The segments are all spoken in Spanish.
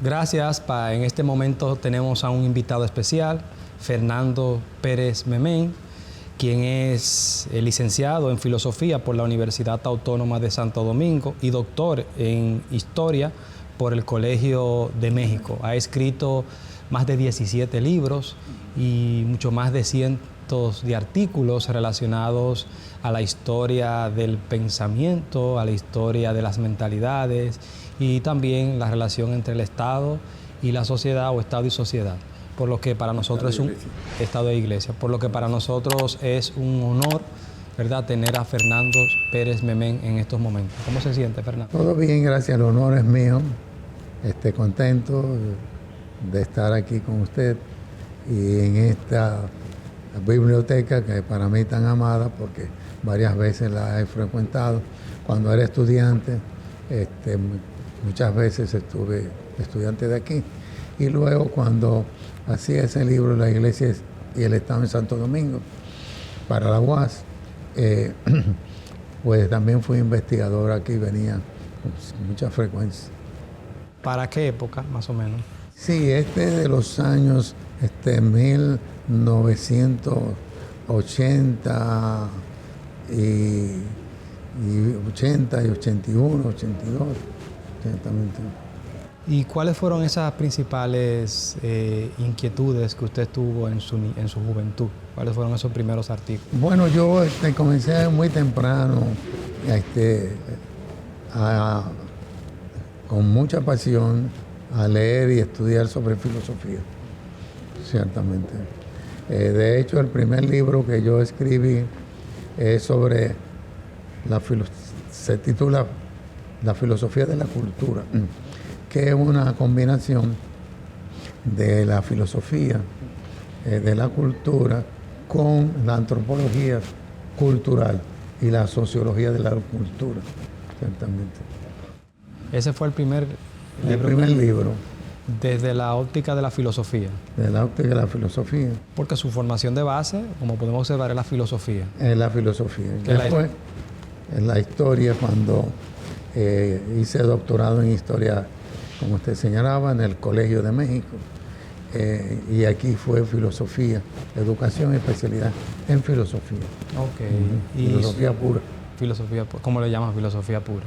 Gracias. En este momento tenemos a un invitado especial, Fernando Pérez Memén, quien es licenciado en Filosofía por la Universidad Autónoma de Santo Domingo y doctor en Historia por el Colegio de México. Ha escrito más de 17 libros y mucho más de cientos de artículos relacionados a la historia del pensamiento, a la historia de las mentalidades y también la relación entre el Estado y la sociedad, o Estado y sociedad, por lo que para nosotros es un Estado de Iglesia, por lo que para nosotros es un honor, ¿verdad?, tener a Fernando Pérez Memén en estos momentos. ¿Cómo se siente, Fernando? Todo bien, gracias, el honor es mío. Contento de estar aquí con usted y en esta biblioteca que para mí tan amada, porque varias veces la he frecuentado. Cuando era estudiante, muchas veces estuve estudiante de aquí, y luego cuando hacía ese libro, La Iglesia y el Estado en Santo Domingo, para la UAS, pues también fui investigador aquí, venía con mucha frecuencia. ¿Para qué época, más o menos? Sí, de los años 1980 y 80 y 81, 82, exactamente. ¿Y cuáles fueron esas principales inquietudes que usted tuvo en su juventud? ¿Cuáles fueron esos primeros artículos? Bueno, yo comencé muy temprano, con mucha pasión, a leer y estudiar sobre filosofía, ciertamente. De hecho, el primer libro que yo escribí es sobre se titula La filosofía de la cultura, que es una combinación de la filosofía de la cultura con la antropología cultural y la sociología de la cultura, ciertamente. Ese fue el primer libro. Desde la óptica de la filosofía. De la óptica de la filosofía. Porque su formación de base, como podemos observar, es la filosofía. Es la filosofía. Después, en la historia, cuando hice doctorado en historia, como usted señalaba, en el Colegio de México, y aquí fue filosofía, educación y especialidad en filosofía. Ok. Filosofía pura. Filosofía, ¿cómo le llaman? Filosofía pura.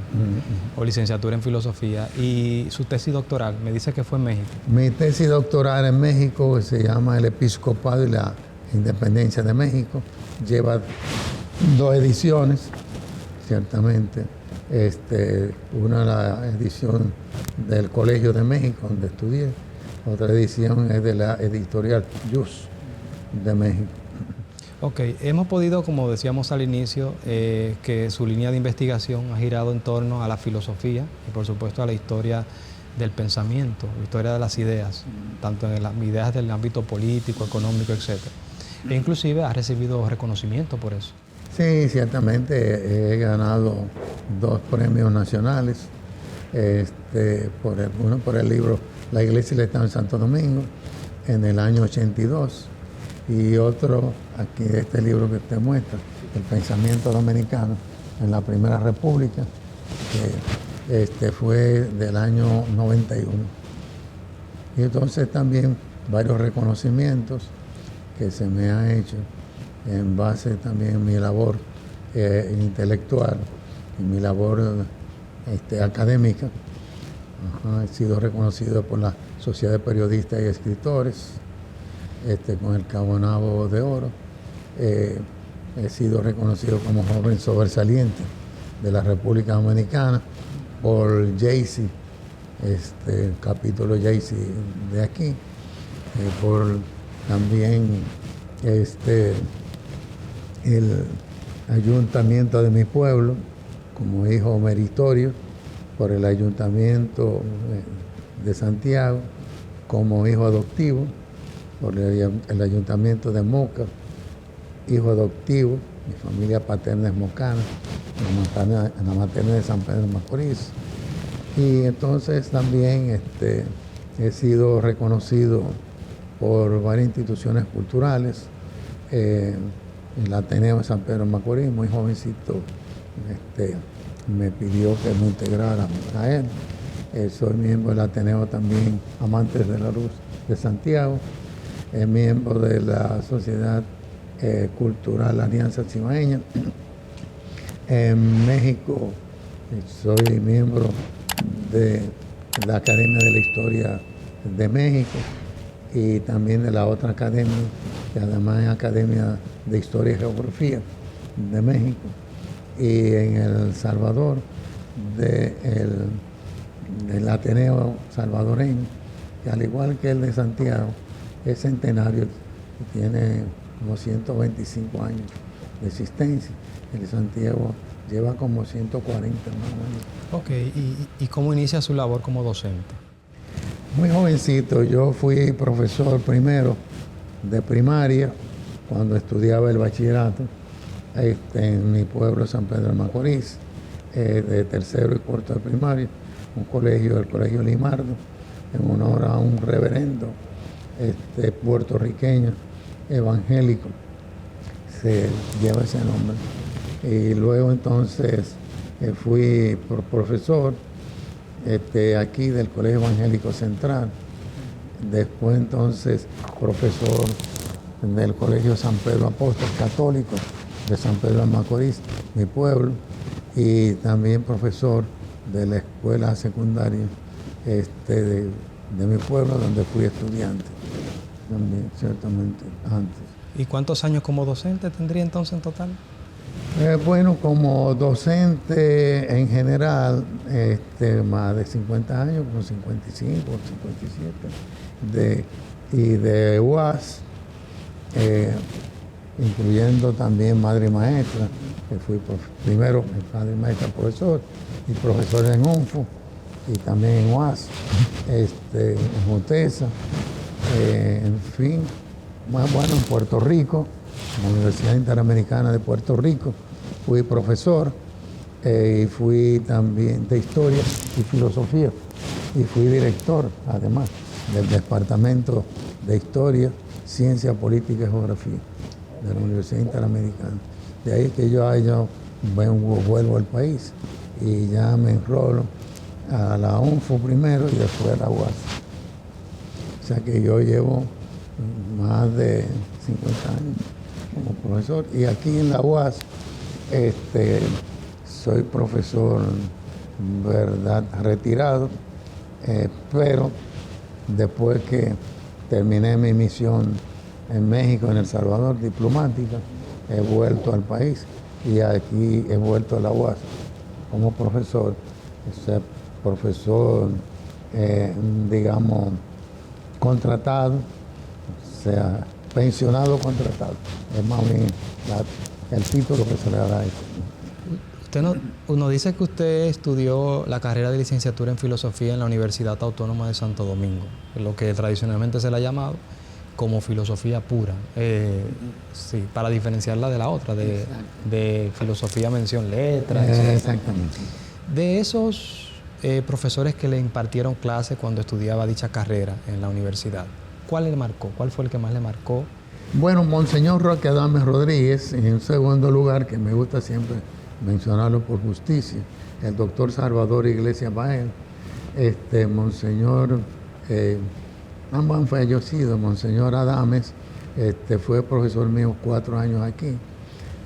O licenciatura en filosofía. Y su tesis doctoral, me dice que fue en México. Mi tesis doctoral en México se llama El Episcopado y la Independencia de México. Lleva 2 ediciones, ciertamente. Una la edición del Colegio de México, donde estudié. Otra edición es de la editorial Jus de México. Ok, hemos podido, como decíamos al inicio, que su línea de investigación ha girado en torno a la filosofía y por supuesto a la historia del pensamiento, la historia de las ideas, tanto en las ideas del ámbito político, económico, etc. E inclusive ha recibido reconocimiento por eso. Sí, ciertamente he ganado 2 premios nacionales, uno por el libro La Iglesia y el Estado en Santo Domingo en el año 82, y otro aquí de este libro que usted muestra, El Pensamiento Dominicano en la Primera República, que fue del año 91. Y entonces también varios reconocimientos que se me han hecho en base también a mi labor intelectual y mi labor académica. He sido reconocido por la Sociedad de Periodistas y Escritores, con el Cabo Nabo de Oro. He sido reconocido como joven sobresaliente de la República Dominicana por JACE, el capítulo JACE de aquí, por también el ayuntamiento de mi pueblo como hijo meritorio, por el ayuntamiento de Santiago como hijo adoptivo, por el ayuntamiento de Moca, hijo adoptivo. Mi familia paterna es mocana, la materna de San Pedro de Macorís. Y entonces también he sido reconocido por varias instituciones culturales. El Ateneo de San Pedro de Macorís, muy jovencito, me pidió que me integrara a él. soy miembro del Ateneo también Amantes de la Luz de Santiago, miembro de la Sociedad Cultural Alianza Cibaeña. En México soy miembro de la Academia de la Historia de México y también de la otra academia, que además es Academia de Historia y Geografía de México. Y en El Salvador, del Ateneo Salvadoreño, que al igual que el de Santiago, es centenario, tiene como 125 años de existencia. El de Santiago lleva como 140 más o menos. Ok, ¿y cómo inicia su labor como docente? Muy jovencito, yo fui profesor primero de primaria cuando estudiaba el bachillerato en mi pueblo, San Pedro de Macorís, de tercero y cuarto de primaria, un colegio, el Colegio Limardo, en honor a un reverendo puertorriqueño evangélico, se lleva ese nombre. Y luego entonces fui profesor aquí del Colegio Evangélico Central, después entonces profesor del Colegio San Pedro Apóstol Católico de San Pedro de Macorís, mi pueblo, y también profesor de la escuela secundaria de mi pueblo, donde fui estudiante, también ciertamente antes. ¿Y cuántos años como docente tendría entonces en total? Bueno, como docente en general, más de 50 años, como 55 o 57, y de UAS, incluyendo también madre y maestra, que fui primero madre y maestra profesor, y profesor en UNFU, y también en UAS, en UTESA, en fin, más bueno, en Puerto Rico, en la Universidad Interamericana de Puerto Rico, fui profesor y fui también de Historia y Filosofía, y fui director, además, del Departamento de Historia, Ciencia Política y Geografía de la Universidad Interamericana. De ahí que yo vuelvo al país y ya me enrolo a la UNFU primero y después a la UAS. O sea que yo llevo más de 50 años como profesor, y aquí en la UAS soy profesor, verdad, retirado, pero después que terminé mi misión en México, en El Salvador, diplomática, he vuelto al país y aquí he vuelto a la UAS como profesor, profesor, digamos, contratado, o sea, pensionado contratado. Es más bien el título que se le da a eso. Usted nos dice que usted estudió la carrera de licenciatura en filosofía en la Universidad Autónoma de Santo Domingo, lo que tradicionalmente se le ha llamado como filosofía pura, sí, para diferenciarla de la otra, de filosofía mención letras. Exactamente. De esos profesores que le impartieron clases cuando estudiaba dicha carrera en la universidad, ¿cuál le marcó? ¿Cuál fue el que más le marcó? Bueno, Monseñor Roque Adames Rodríguez, en un segundo lugar, que me gusta siempre mencionarlo por justicia, el doctor Salvador Iglesias Bael, Monseñor, ambos han fallecido. Monseñor Adames fue profesor mío 4 años aquí,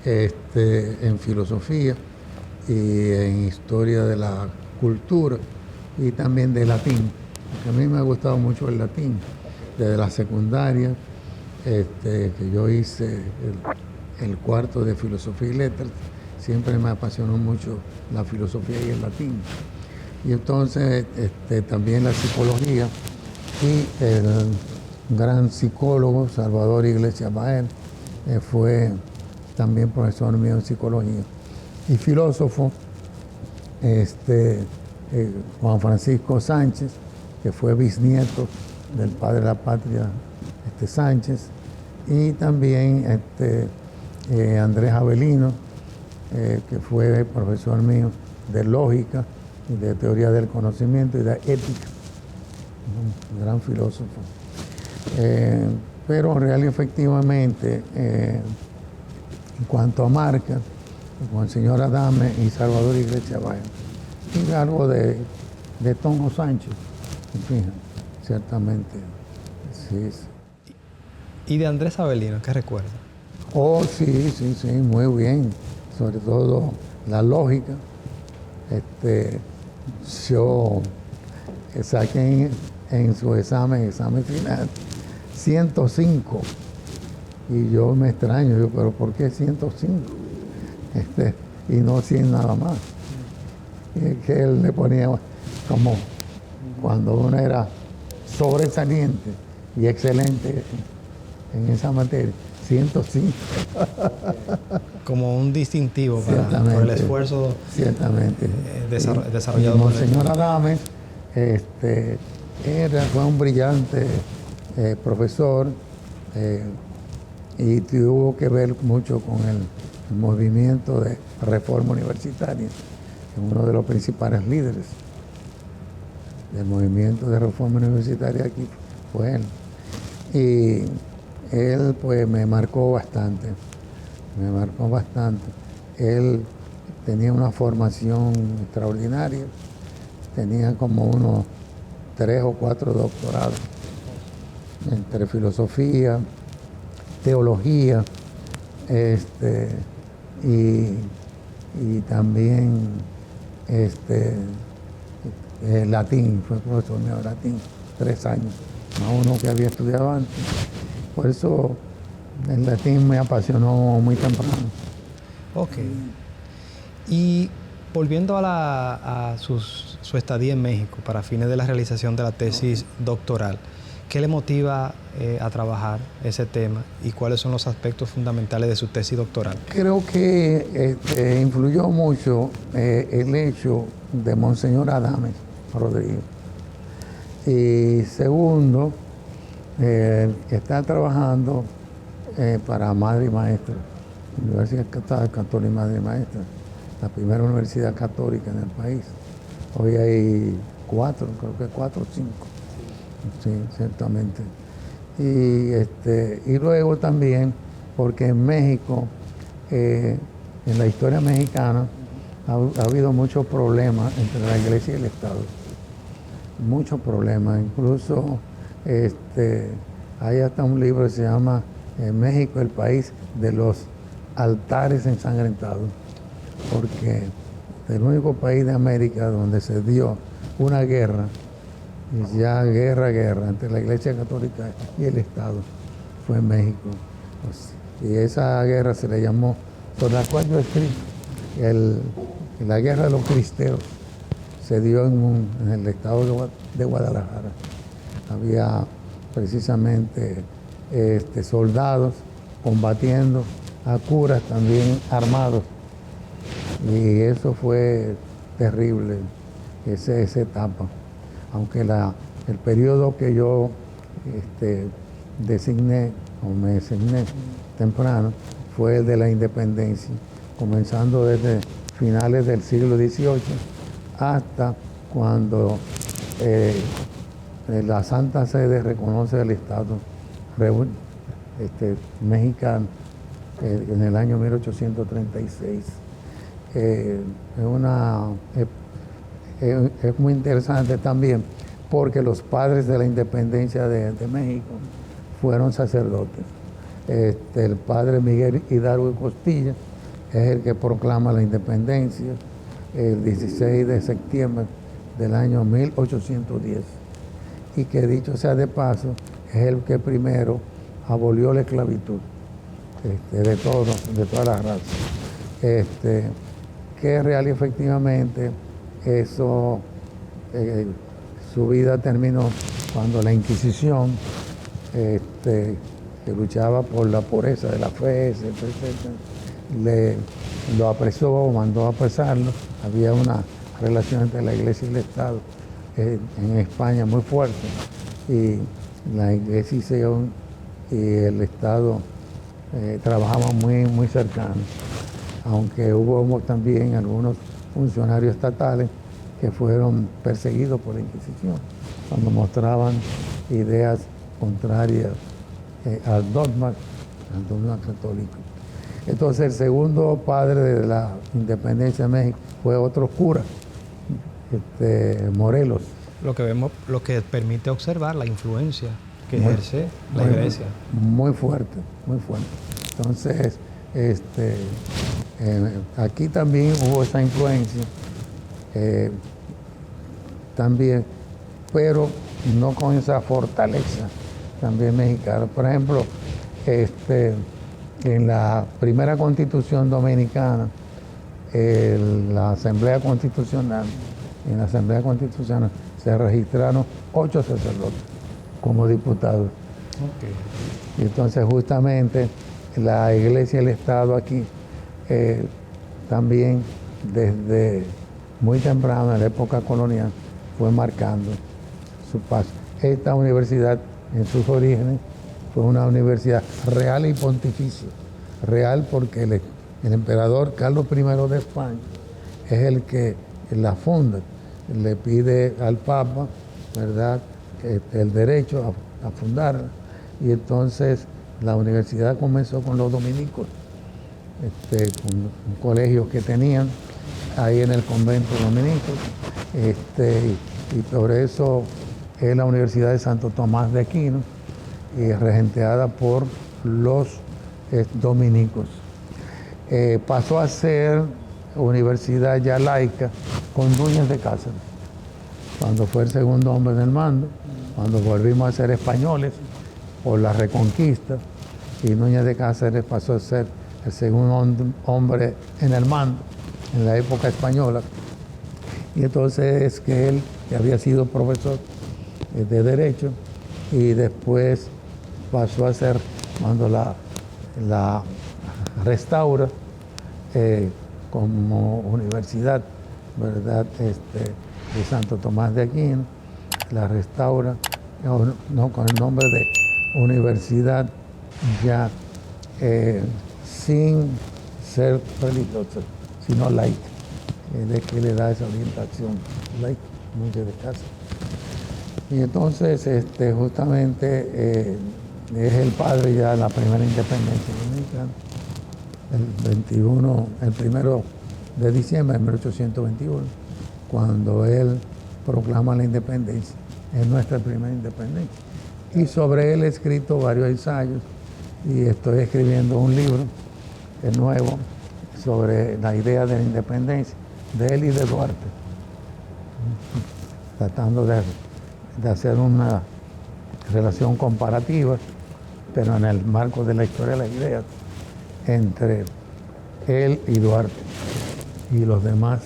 en filosofía y en historia de la cultura y también de latín, porque a mí me ha gustado mucho el latín desde la secundaria, que yo hice el cuarto de filosofía y letras. Siempre me apasionó mucho la filosofía y el latín. Y entonces también la psicología, y el gran psicólogo Salvador Iglesias Bael fue también profesor mío en psicología. Y filósofo, Juan Francisco Sánchez, que fue bisnieto del padre de la patria, Sánchez, y también Andrés Avelino, que fue profesor mío de lógica y de teoría del conocimiento y de ética, un gran filósofo. Pero en realidad, efectivamente, en cuanto a marca, con el señor Adames y Salvador Iglesias Bael, y algo de de Tono Sánchez, fíjate, ciertamente, sí. ¿Y de Andrés Avelino, qué recuerda? Oh, sí, muy bien, sobre todo la lógica. Yo saqué en su examen final, 105. Y yo me extraño, yo, pero ¿por qué 105? Y no 100 nada más. Y es que él le ponía como cuando uno era sobresaliente y excelente en esa materia, 105. Como un distintivo por el esfuerzo desarrollado por Monseñor Adames fue un brillante profesor y tuvo que ver mucho con el movimiento de reforma universitaria, uno de los principales líderes del movimiento de reforma universitaria aquí fue él. Y él pues me marcó bastante. Él tenía una formación extraordinaria, tenía como unos 3 o 4 doctorados entre filosofía, teología, y también latín, fue profesor mío de latín 3 años, más uno que había estudiado antes. Por eso el latín me apasionó muy temprano. Ok. Y volviendo a su estadía en México para fines de la realización de la tesis doctoral, ¿qué le motiva a trabajar ese tema y cuáles son los aspectos fundamentales de su tesis doctoral? Creo que influyó mucho el hecho de Monseñor Adames Rodríguez. Y segundo, está trabajando para Madre y Maestra, Universidad Católica Madre y Maestra, la primera universidad católica en el país. Hoy hay 4, creo que 4 o 5. Sí, ciertamente. Y luego también, porque en México, en la historia mexicana, ha habido muchos problemas entre la Iglesia y el Estado. Muchos problemas. Incluso hay hasta un libro que se llama México, el país de los altares ensangrentados, porque es el único país de América donde se dio una guerra, y ya guerra entre la Iglesia Católica y el Estado, fue en México. Y esa guerra se le llamó, por la cual yo escribo, la guerra de los cristeros. Se dio en el estado de Guadalajara. Había precisamente soldados combatiendo a curas también armados. Y eso fue terrible, esa etapa. Aunque el periodo que yo designé temprano fue el de la independencia, comenzando desde finales del siglo XVIII hasta cuando la Santa Sede reconoce el Estado mexicano en el año 1836. Es muy interesante también porque los padres de la independencia de México fueron sacerdotes. El padre Miguel Hidalgo y Costilla es el que proclama la independencia el 16 de septiembre del año 1810. Y que dicho sea de paso, es el que primero abolió la esclavitud de todas las razas. Que real y efectivamente eso, su vida terminó cuando la Inquisición, que luchaba por la pureza de la fe, etcétera, lo apresó, mandó a apresarlo. Había una relación entre la Iglesia y el Estado en España muy fuerte, y la Iglesia y el Estado trabajaban muy cercanos, aunque hubo también algunos funcionarios estatales que fueron perseguidos por la Inquisición cuando mostraban ideas contrarias al dogma católico. Entonces el segundo padre de la independencia de México fue otro cura, Morelos. Lo que vemos, lo que permite observar la influencia que ejerce la iglesia. Muy fuerte, muy fuerte. Entonces, aquí también hubo esa influencia, también, pero no con esa fortaleza también mexicana. Por ejemplo, en la primera constitución dominicana, la Asamblea Constitucional, en la Asamblea Constitucional se registraron 8 sacerdotes como diputados. Okay. Y entonces justamente la Iglesia y el Estado aquí también desde muy temprano, en la época colonial, fue marcando su paso. Esta universidad en sus orígenes fue una universidad real y pontificia. Real porque el emperador Carlos I de España es el que la funda, le pide al Papa, ¿verdad?, el derecho a fundarla. Y entonces la universidad comenzó con los dominicos, con colegios que tenían ahí en el convento dominico, y por eso es la Universidad de Santo Tomás de Aquino, regenteada por los dominicos. Pasó a ser universidad ya laica con Núñez de Cáceres, cuando fue el segundo hombre del mando, cuando volvimos a ser españoles por la Reconquista, y Núñez de Cáceres pasó a ser el segundo hombre en el mando en la época española. Y entonces es que él, que había sido profesor de Derecho, y después pasó a ser, cuando la restaura como universidad, ¿verdad?, de Santo Tomás de Aquino, la restaura no con el nombre de universidad ya sin ser religiosa, sino laica, de que le da esa orientación laica, Núñez de Cáceres. Y entonces justamente es el padre ya de la primera independencia dominicana, el 1 de diciembre de 1821, cuando él proclama la independencia. Es nuestra primera independencia. Y sobre él he escrito varios ensayos, y estoy escribiendo un libro nuevo sobre la idea de la independencia de él y de Duarte, tratando de hacer una relación comparativa, pero en el marco de la historia de la idea, entre él y Duarte y los demás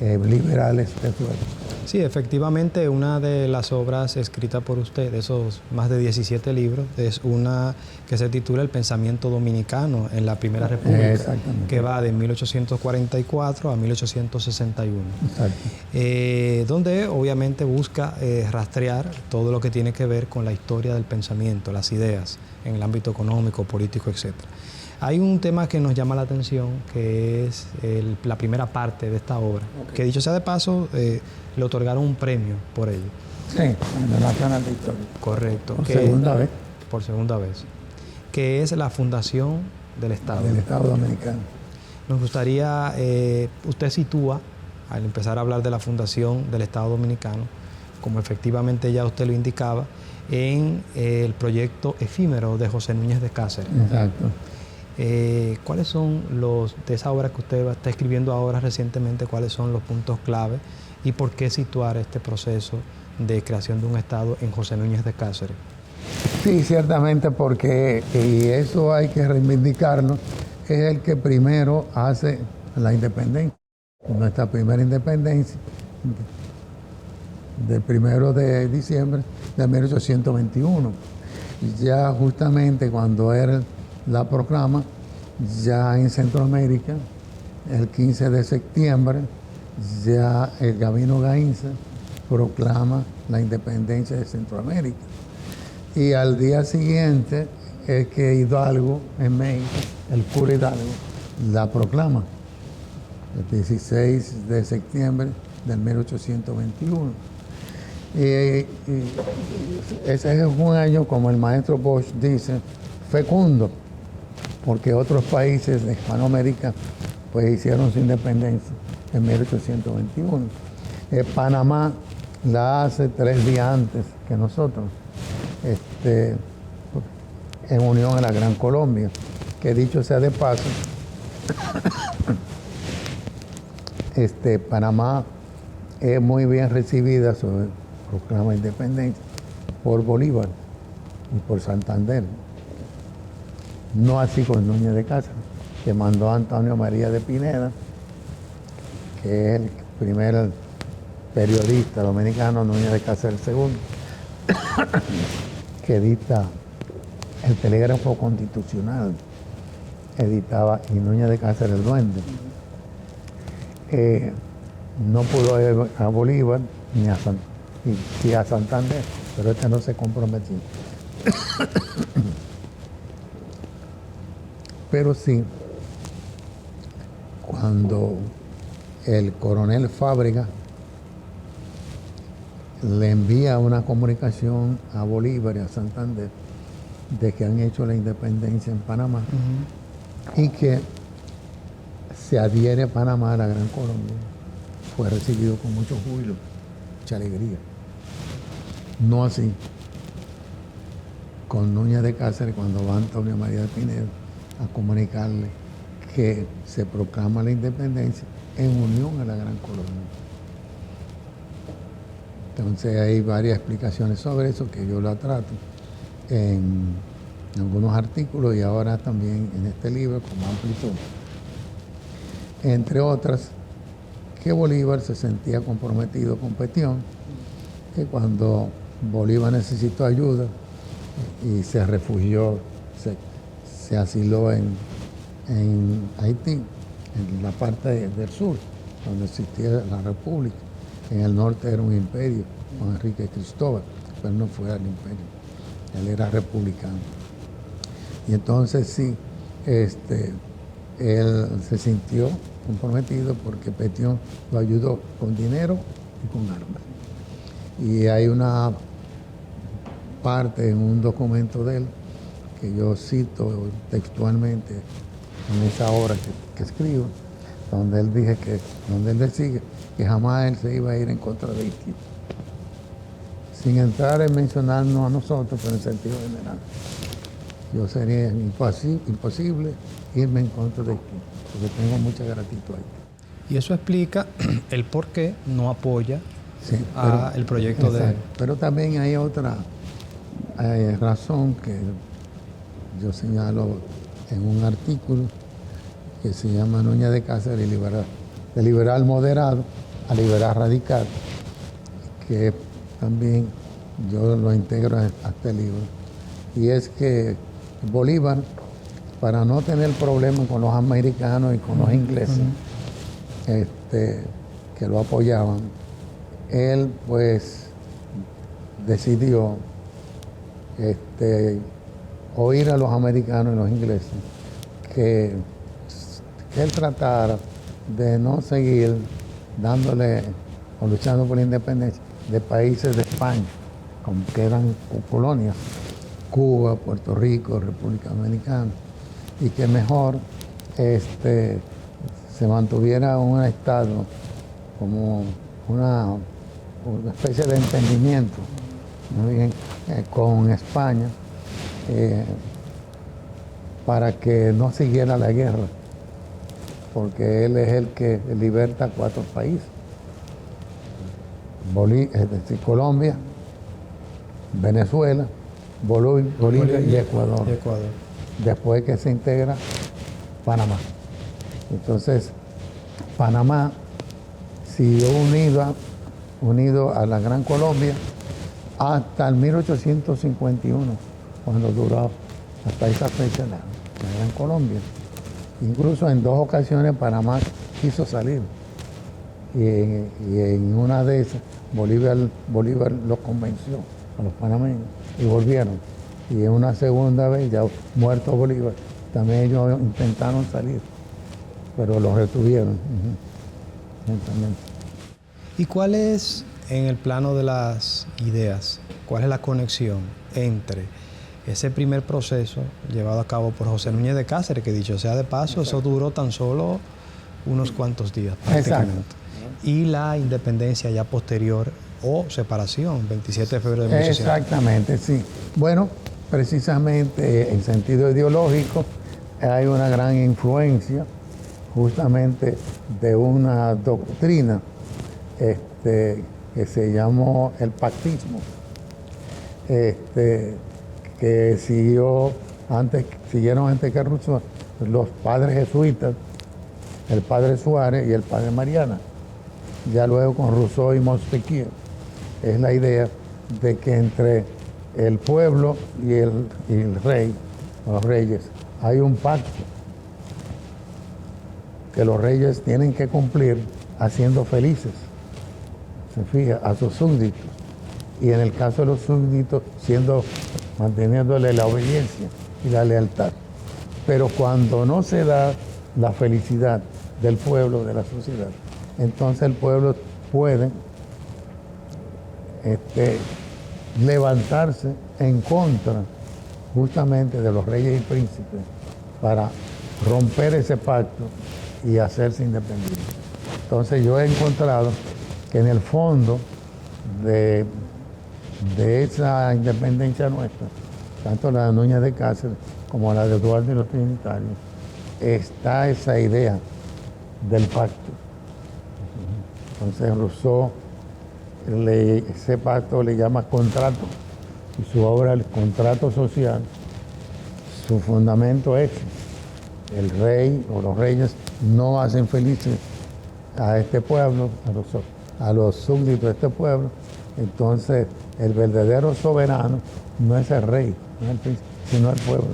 liberales de su época. Sí, efectivamente, una de las obras escritas por usted, de esos más de 17 libros, es una que se titula El pensamiento dominicano en la Primera República, que va de 1844 a 1861. Exacto. Donde obviamente busca rastrear todo lo que tiene que ver con la historia del pensamiento, las ideas en el ámbito económico, político, etc. Hay un tema que nos llama la atención, que es la primera parte de esta obra, que dicho sea de paso, le otorgaron un premio por ello. Sí, en la Nacional de Historia. Correcto. Por segunda vez. Por segunda vez. Que es la Fundación del Estado. Del Estado Dominicano. Nos gustaría, usted sitúa, al empezar a hablar de la Fundación del Estado Dominicano, como efectivamente ya usted lo indicaba, en el proyecto efímero de José Núñez de Cáceres. Exacto. ¿Cuáles son de esa obra que usted está escribiendo ahora recientemente, cuáles son los puntos clave y por qué situar este proceso de creación de un Estado en José Núñez de Cáceres? Sí, ciertamente, porque, y eso hay que reivindicarlo, es el que primero hace la independencia. Nuestra primera independencia, del 1 de diciembre de 1821. Ya justamente cuando él la proclama, ya en Centroamérica, el 15 de septiembre, ya el Gabino Gainza proclama la independencia de Centroamérica. Y al día siguiente es que Hidalgo, en México, el cura Hidalgo, la proclama, el 16 de septiembre del 1821. Y ese es un año, como el maestro Bosch dice, fecundo, porque otros países de Hispanoamérica pues hicieron su independencia en 1821. Panamá la hace 3 días antes que nosotros, en unión a la Gran Colombia, que dicho sea de paso, Panamá es muy bien recibida sobre el proclama de independencia por Bolívar y por Santander. No así con Núñez de Cáceres, que mandó a Antonio María de Pineda, que es el primer periodista dominicano, Núñez de Cáceres II, que edita el Telégrafo Constitucional, editaba, y Núñez de Cáceres el Duende. No pudo ir a Bolívar ni a, y a Santander, pero no se comprometió. Pero sí, cuando el coronel Fábrega le envía una comunicación a Bolívar y a Santander de que han hecho la independencia en Panamá y que se adhiere a Panamá a la Gran Colombia, fue recibido con mucho júbilo, mucha alegría. No así con Núñez de Cáceres, cuando va Antonio María de Pineda a comunicarle que se proclama la independencia en unión a la Gran Colombia. Entonces hay varias explicaciones sobre eso que yo la trato en algunos artículos y ahora también en este libro con amplitud. Entre otras, que Bolívar se sentía comprometido con Petión, que cuando Bolívar necesitó ayuda y se refugió, se asiló en Haití, en la parte del sur, donde existía la República. En el norte era un imperio, con Enrique Cristóbal, pero no fue al imperio, él era republicano. Y entonces sí, él se sintió comprometido porque Petión lo ayudó con dinero y con armas. Y hay una parte en un documento de él que yo cito textualmente en esa obra que escribo, donde él decía que jamás él se iba a ir en contra de Haití, sin entrar en mencionarnos a nosotros, pero en sentido general. Yo sería imposible irme en contra de Haití, porque tengo mucha gratitud a Haití. Y eso explica el por qué no apoya el proyecto exacto. de... Pero también hay otra razón que yo señalo en un artículo que se llama Núñez de Cáceres de liberal moderado a liberal radical, que también yo lo integro a este libro. Y es que Bolívar, para no tener problemas con los americanos y con los ingleses, que lo apoyaban, él pues decidió oír a los americanos y los ingleses que él tratara de no seguir dándole o luchando por la independencia de países de España, como que eran colonias, Cuba, Puerto Rico, República Dominicana, y que mejor se mantuviera un estado como una especie de entendimiento, ¿no? Bien, con España, para que no siguiera la guerra, porque él es el que liberta 4 países, Colombia, Venezuela, Bolivia y Ecuador. Después que se integra Panamá. Entonces, Panamá siguió unido a la Gran Colombia hasta el 1851, cuando duró hasta esa fecha la Gran Colombia. Incluso en 2 ocasiones Panamá quiso salir. Y en una de esas Bolívar los convenció a los panameños y volvieron. Y en una segunda vez, ya muerto Bolívar, también ellos intentaron salir, pero los retuvieron. ¿Y cuál es, en el plano de las ideas, cuál es la conexión entre ese primer proceso llevado a cabo por José Núñez de Cáceres, que dicho sea de paso, eso duró tan solo unos cuantos días prácticamente? Exacto. y la independencia ya posterior o separación, 27 de febrero de 1800. Exactamente, sí. Bueno, precisamente en sentido ideológico hay una gran influencia justamente de una doctrina que se llamó el pactismo, que siguieron antes que Rousseau los padres jesuitas, el padre Suárez y el padre Mariana. Ya luego con Rousseau y Montesquieu es la idea de que entre el pueblo y el rey, los reyes, hay un pacto que los reyes tienen que cumplir haciendo felices, se fija, a sus súbditos. Y en el caso de los súbditos, manteniéndole la obediencia y la lealtad. Pero cuando no se da la felicidad del pueblo, de la sociedad, entonces el pueblo puede levantarse en contra justamente de los reyes y príncipes para romper ese pacto y hacerse independiente. Entonces yo he encontrado que en el fondo de esa independencia nuestra, tanto la de Núñez de Cáceres como la de Eduardo y los Trinitarios, está esa idea del pacto. Entonces Rousseau ese pacto le llama contrato, y su obra, El contrato social, su fundamento es el rey o los reyes no hacen felices a este pueblo, a los súbditos de este pueblo. Entonces el verdadero soberano no es el rey, no es el príncipe, sino el pueblo.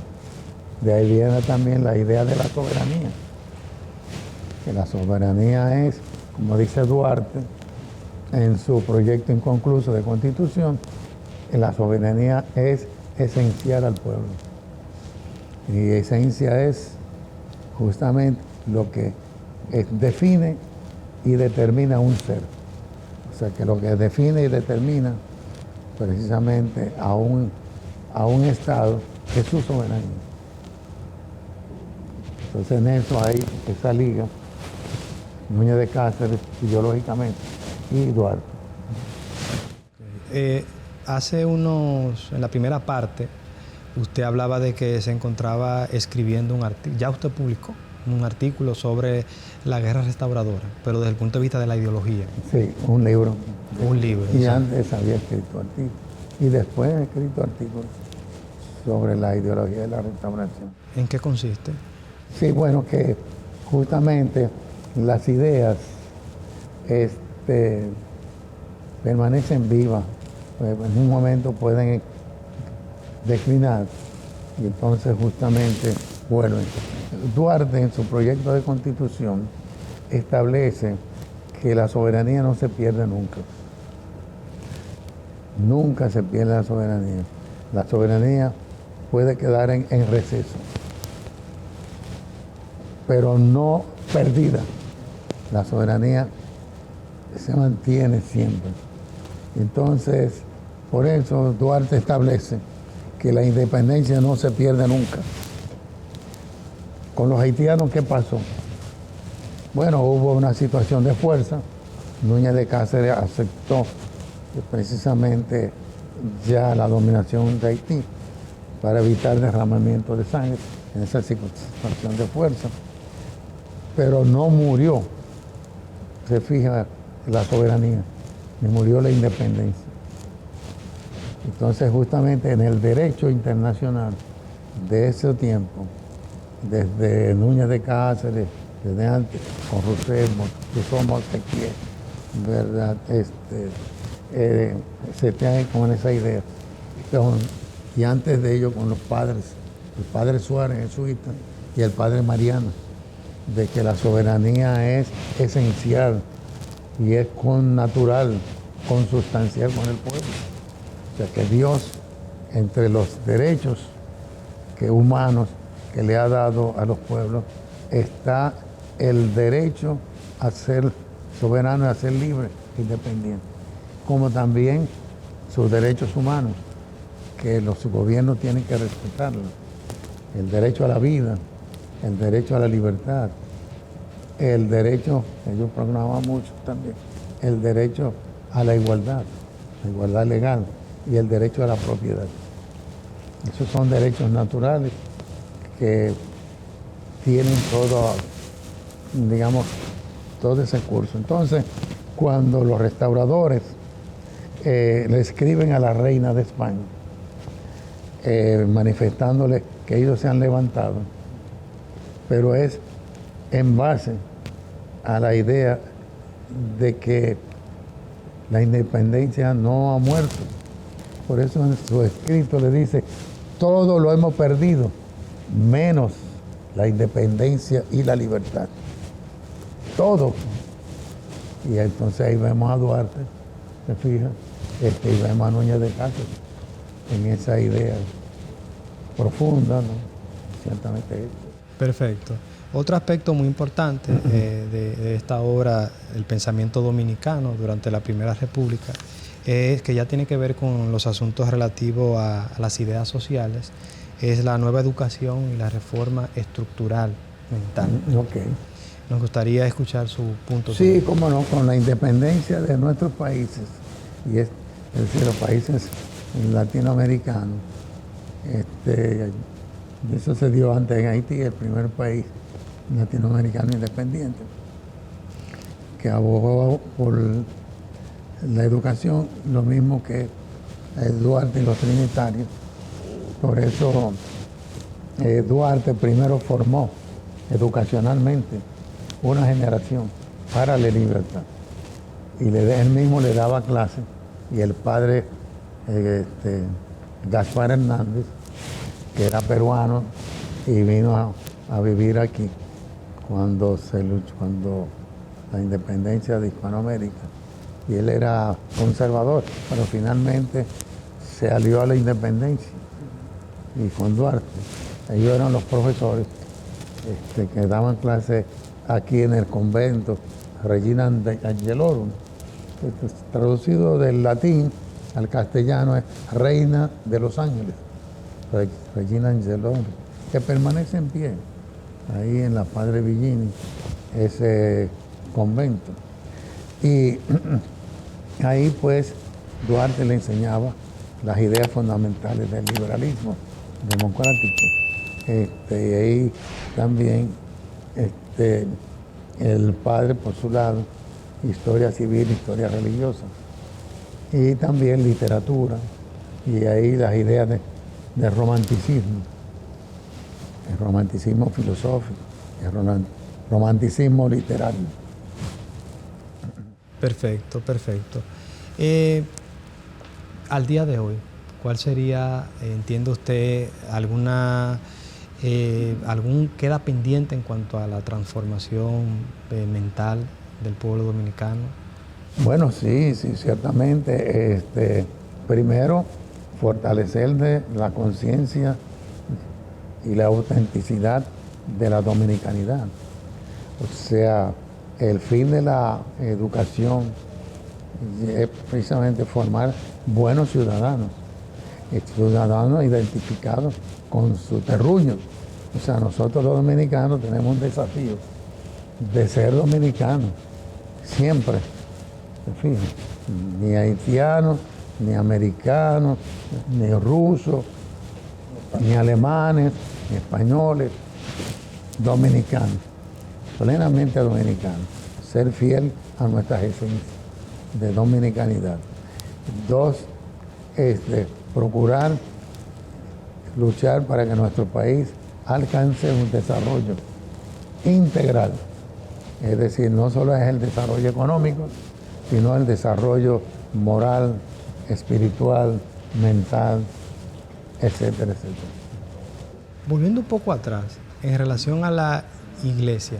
De ahí viene también la idea de la soberanía, que la soberanía es, como dice Duarte en su proyecto inconcluso de constitución, que la soberanía es esencial al pueblo. Y esencia es justamente lo que define y determina un ser. O sea, que lo que define y determina precisamente a un Estado es su soberanía. Entonces en eso hay esa liga, Núñez de Cáceres ideológicamente y Duarte. En la primera parte, usted hablaba de que se encontraba escribiendo un artículo, ya usted publicó un artículo sobre la guerra restauradora, pero desde el punto de vista de la ideología. Sí, un libro. Un libro. Y antes había escrito artículos. Y después he escrito artículos sobre la ideología de la restauración. ¿En qué consiste? Sí, bueno, que justamente las ideas permanecen vivas, pues en un momento pueden declinar y entonces justamente vuelven. Duarte en su proyecto de constitución establece que la soberanía no se pierde nunca. Nunca se pierde la soberanía. La soberanía puede quedar en receso, pero no perdida. La soberanía se mantiene siempre. Entonces, por eso Duarte establece que la independencia no se pierde nunca. Con los haitianos, ¿qué pasó? Bueno, hubo una situación de fuerza. Núñez de Cáceres aceptó precisamente ya la dominación de Haití para evitar derramamiento de sangre en esa situación de fuerza. Pero no murió, se fija, la soberanía, ni murió la independencia. Entonces, justamente en el derecho internacional de ese tiempo, desde Núñez de Cáceres, desde antes, con Rousseau, Montesquieu, ¿verdad? Se tiene con esa idea. Y antes de ello con los padres, el padre Suárez, jesuita, y el padre Mariana, de que la soberanía es esencial y es connatural, consustancial con el pueblo. O sea que Dios, entre los derechos humanos que le ha dado a los pueblos, está el derecho a ser soberano y a ser libre, independiente, como también sus derechos humanos, que los gobiernos tienen que respetarlos. El derecho a la vida, el derecho a la libertad, el derecho, ellos proclamaban mucho también, el derecho a la igualdad legal y el derecho a la propiedad. Esos son derechos naturales que tienen todo, digamos, todo ese curso. Entonces, cuando los restauradores le escriben a la reina de España, manifestándole que ellos se han levantado, pero es en base a la idea de que la independencia no ha muerto. Por eso en su escrito le dice, todo lo hemos perdido, menos la independencia y la libertad. Todo. Y entonces ahí vemos a Duarte, se fija, y vemos a Núñez de Cáceres en esa idea profunda, ¿no? Ciertamente. Perfecto. Otro aspecto muy importante de esta obra, el pensamiento dominicano durante la Primera República, es que ya tiene que ver con los asuntos relativos a las ideas sociales, es la nueva educación y la reforma estructural mental. Okay. Nos gustaría escuchar su punto. Sí, cómo no, con la independencia de nuestros países, y es decir, los países latinoamericanos, eso se dio antes en Haití, el primer país latinoamericano independiente, que abogó por la educación, lo mismo que Duarte y los trinitarios. Por eso Duarte primero formó educacionalmente una generación para la libertad. Y él mismo le daba clases, y el padre Gaspar Hernández, que era peruano y vino a vivir aquí cuando la independencia de Hispanoamérica, y él era conservador, pero finalmente se alió a la independencia y con Duarte. Ellos eran los profesores que daban clases aquí en el convento Regina Angelorum. Traducido del latín al castellano es Reina de los Ángeles, Regina Angelorum, que permanece en pie ahí en la Padre Villini, ese convento. Y ahí pues Duarte le enseñaba las ideas fundamentales del liberalismo democrático. Y ahí también el padre, por su lado, historia civil, historia religiosa, y también literatura, y ahí las ideas de romanticismo, el romanticismo filosófico, el romanticismo literario. Perfecto, perfecto. Al día de hoy, ¿cuál sería, entiende usted, queda pendiente en cuanto a la transformación mental del pueblo dominicano? Bueno, sí, ciertamente. Primero, fortalecer la conciencia y la autenticidad de la dominicanidad. O sea, el fin de la educación es precisamente formar buenos ciudadanos identificados con su terruño. O sea, nosotros los dominicanos tenemos un desafío de ser dominicanos, siempre, ¿se fijan? Ni haitianos, ni americanos, ni rusos, ni alemanes, ni españoles, dominicanos, plenamente dominicanos, ser fiel a nuestras esencias de dominicanidad. Dos, procurar luchar para que nuestro país alcance un desarrollo integral, es decir, no solo es el desarrollo económico, sino el desarrollo moral, espiritual, mental, etcétera, etcétera. Volviendo un poco atrás, en relación a la iglesia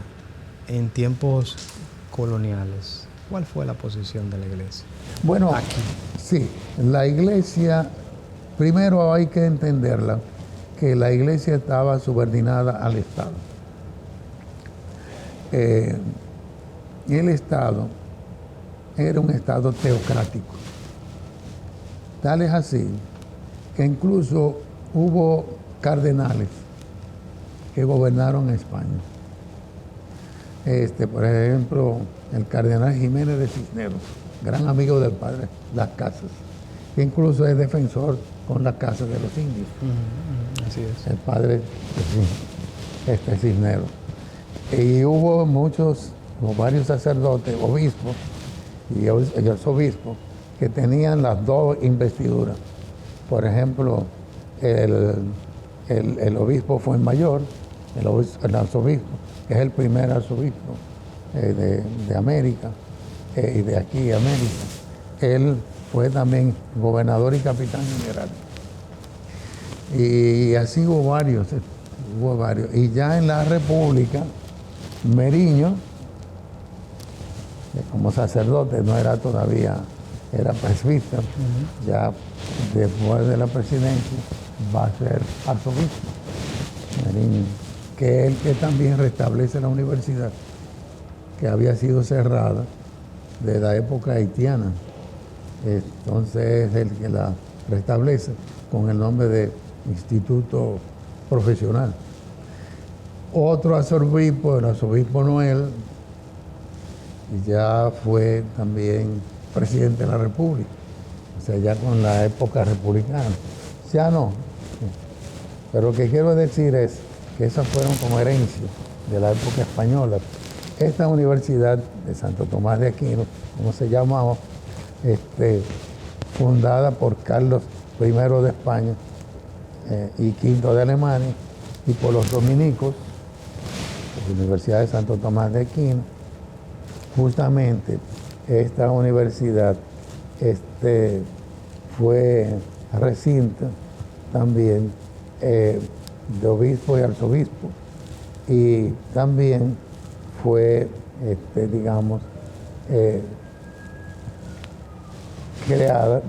en tiempos coloniales, ¿cuál fue la posición de la iglesia? Bueno, aquí. Sí, la iglesia, primero hay que entenderla, que la iglesia estaba subordinada al Estado. Y el Estado era un Estado teocrático. Tal es así que incluso hubo cardenales que gobernaron España. Por ejemplo, el cardenal Jiménez de Cisneros, gran amigo del padre Las Casas, que incluso es defensor con las casas de los indios. Así es. El padre Cisneros. Y hubo varios sacerdotes, obispos y arzobispos que tenían las dos investiduras. Por ejemplo, el obispo Fuenmayor, el arzobispo, que es el primer arzobispo de América y de aquí América. Él fue también gobernador y capitán general. Y así hubo varios. Y ya en la República, Meriño, que como sacerdote no era todavía, era presbítero, ya después de la presidencia va a ser arzobispo. Meriño, que es el que también restablece la universidad, que había sido cerrada de la época haitiana. Entonces es el que la restablece con el nombre de Instituto Profesional. Otro arzobispo, el arzobispo Noel, ya fue también presidente de la República, o sea, ya con la época republicana. Ya no. Pero lo que quiero decir es que esas fueron como herencias de la época española. Esta universidad de Santo Tomás de Aquino, como se llamaba, fundada por Carlos I de España y V de Alemania, y por los dominicos, la Universidad de Santo Tomás de Aquino. Justamente esta universidad fue recinto también de obispo y arzobispo, y también fue, creada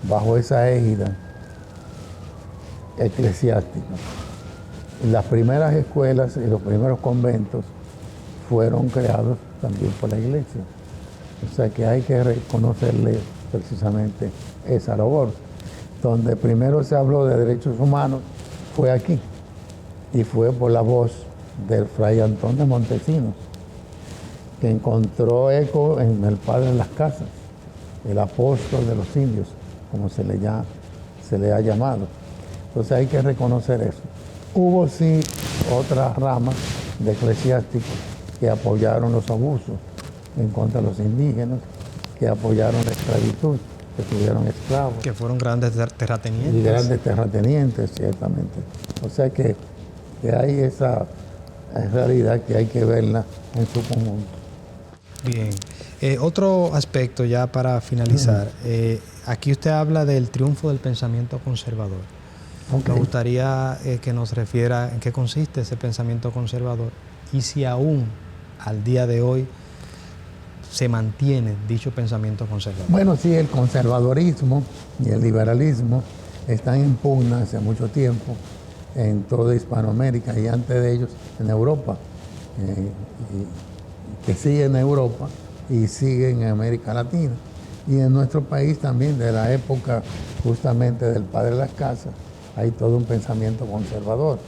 bajo esa égida eclesiástica. Las primeras escuelas y los primeros conventos fueron creados también por la iglesia. O sea que hay que reconocerle precisamente esa labor. Donde primero se habló de derechos humanos fue aquí, y fue por la voz del fray Antón de Montesinos, que encontró eco en el padre de Las Casas, el apóstol de los indios, como se le ha llamado. Entonces hay que reconocer eso. Hubo sí otras ramas de eclesiásticos que apoyaron los abusos en contra de los indígenas, que apoyaron la esclavitud, que tuvieron esclavos. Que fueron grandes terratenientes. Y grandes terratenientes, ciertamente. O sea que hay esa realidad que hay que verla en su conjunto. Bien. Otro aspecto ya para finalizar. Aquí usted habla del triunfo del pensamiento conservador. Okay. Me gustaría que nos refiera en qué consiste ese pensamiento conservador y si aún al día de hoy se mantiene dicho pensamiento conservador. Bueno, sí, el conservadorismo y el liberalismo están en pugna hace mucho tiempo en toda Hispanoamérica y antes de ellos en Europa, que sigue en Europa y sigue en América Latina. Y en nuestro país también, de la época justamente del padre de Las Casas, hay todo un pensamiento conservador.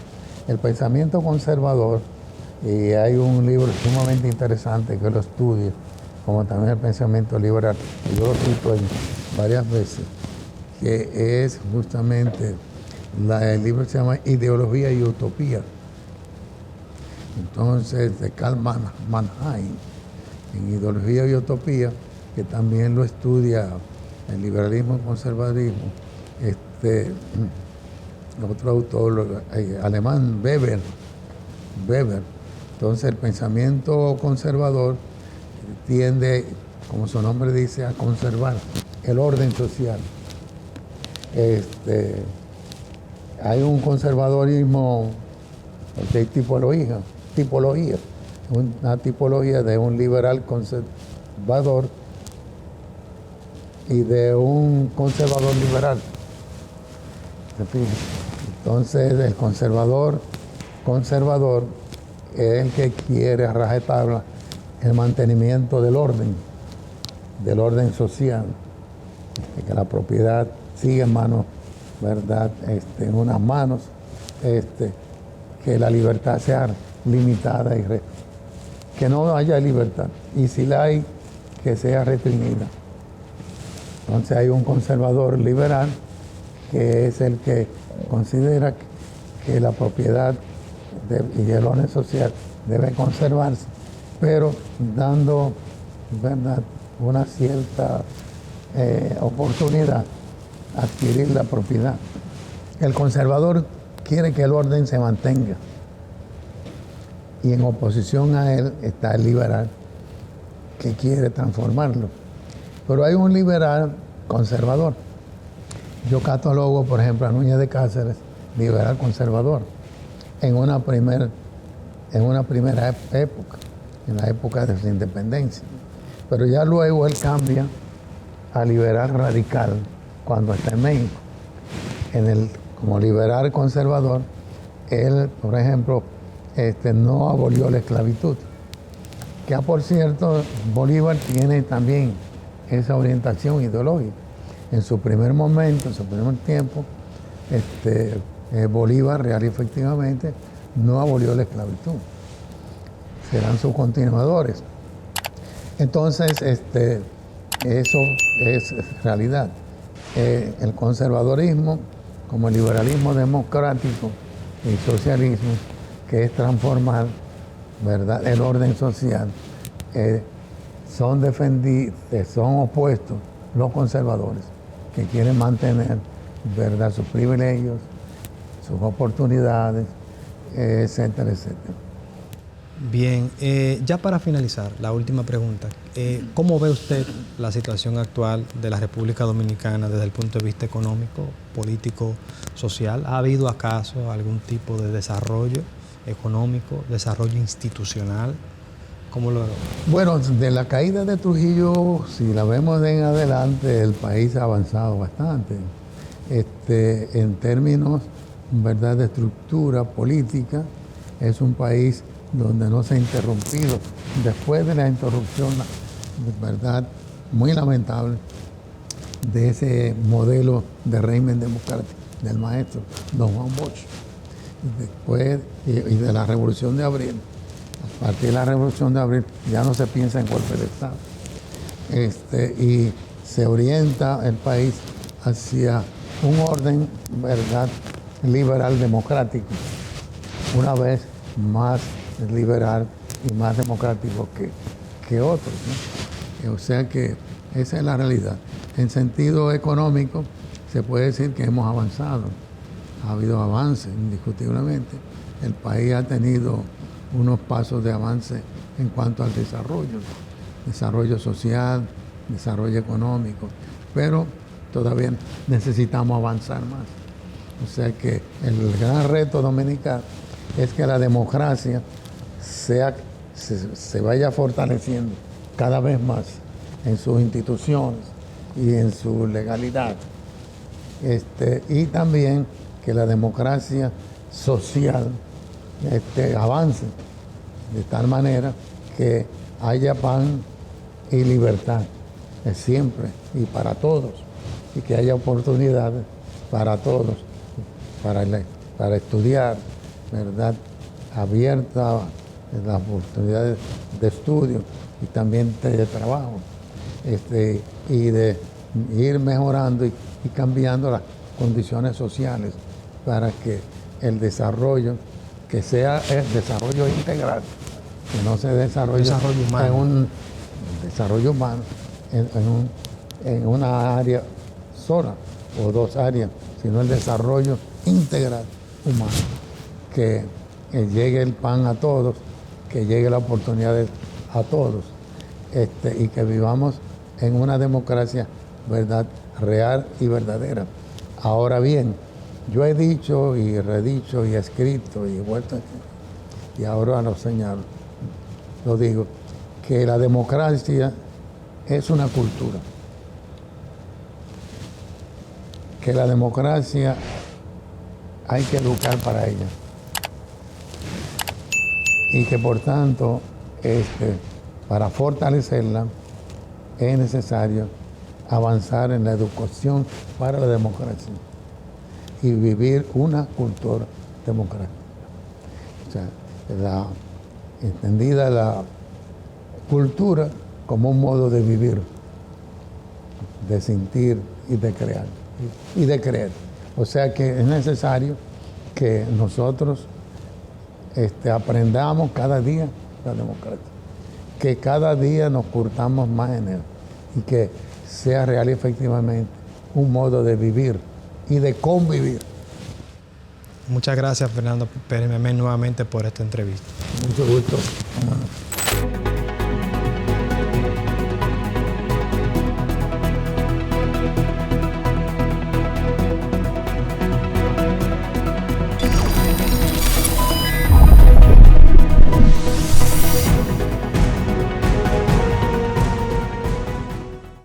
El pensamiento conservador, y hay un libro sumamente interesante que lo estudia, como también el pensamiento liberal, y yo lo cito varias veces, que es justamente, el libro se llama Ideología y Utopía. Entonces, de Karl Mannheim, en Ideología y Utopía, que también lo estudia el liberalismo y conservadurismo, otro autor alemán, Weber. Entonces, el pensamiento conservador tiende, como su nombre dice, a conservar el orden social. Hay un conservadorismo de tipología, una tipología de un liberal conservador y de un conservador liberal. Entonces, el conservador es el que quiere a rajatabla el mantenimiento del orden social, que la propiedad sigue en manos, ¿verdad? En unas manos, que la libertad sea limitada que no haya libertad, y si la hay, que sea restringida. Entonces hay un conservador liberal que es el que considera que la propiedad y el orden social debe conservarse, pero dando, ¿verdad?, una cierta oportunidad a adquirir la propiedad. El conservador quiere que el orden se mantenga, y en oposición a él está el liberal, que quiere transformarlo. Pero hay un liberal conservador. Yo catalogo, por ejemplo, a Núñez de Cáceres liberal conservador en una primera época, en la época de su independencia. Pero ya luego él cambia a liberal radical cuando está en México. Como liberal conservador, él, por ejemplo, no abolió la esclavitud. Que por cierto, Bolívar tiene también esa orientación ideológica. En su primer momento, en su primer tiempo, Bolívar real y efectivamente no abolió la esclavitud. Serán sus continuadores. Entonces, eso es realidad. El conservadorismo, como el liberalismo democrático y socialismo, que es transformar, ¿verdad?, el orden social, son opuestos los conservadores, que quieren mantener, ¿verdad?, sus privilegios, sus oportunidades, etcétera, etcétera. Bien, ya para finalizar, la última pregunta. ¿Cómo ve usted la situación actual de la República Dominicana desde el punto de vista económico, político, social? ¿Ha habido acaso algún tipo de desarrollo económico, desarrollo institucional? ¿Cómo lo ve? Bueno, de la caída de Trujillo, si la vemos de en adelante, el país ha avanzado bastante. En términos, ¿verdad?, de estructura política, es un país donde no se ha interrumpido, después de la interrupción, ¿verdad?, muy lamentable, de ese modelo de régimen democrático del maestro don Juan Bosch, después y de la Revolución de Abril. A partir de la Revolución de Abril ya no se piensa en golpe de Estado, y se orienta el país hacia un orden, ¿verdad?, liberal democrático, una vez más liberal y más democrático que otros, ¿no? O sea que esa es la realidad. En sentido económico, se puede decir que hemos avanzado. Ha habido avances, indiscutiblemente. El país ha tenido unos pasos de avance en cuanto al desarrollo social, desarrollo económico, pero todavía necesitamos avanzar más. O sea que el gran reto dominicano es que la democracia se vaya fortaleciendo cada vez más en sus instituciones y en su legalidad. Y también que la democracia social avance de tal manera que haya pan y libertad siempre y para todos, y que haya oportunidades para todos, para estudiar, ¿verdad?, abierta las oportunidades de estudio y también de trabajo, y de ir mejorando y cambiando las condiciones sociales para que el desarrollo, que sea el desarrollo integral, que no se desarrolle en un desarrollo humano, en una área sola o dos áreas, sino el desarrollo integral humano, que llegue el pan a todos, que llegue la oportunidad a todos, y que vivamos en una democracia, ¿verdad?, real y verdadera. Ahora bien, yo he dicho y redicho y escrito y he vuelto a decir, y ahora lo señalo, lo digo, que la democracia es una cultura, que la democracia hay que educar para ella, y que por tanto, para fortalecerla es necesario avanzar en la educación para la democracia y vivir una cultura democrática. O sea, entendida cultura como un modo de vivir, de sentir y de crear y de creer. O sea que es necesario que nosotros aprendamos cada día la democracia, que cada día nos curtamos más en él y que sea real y efectivamente un modo de vivir y de convivir. Muchas gracias, Fernando Pérez Memén, nuevamente por esta entrevista. Mucho gusto.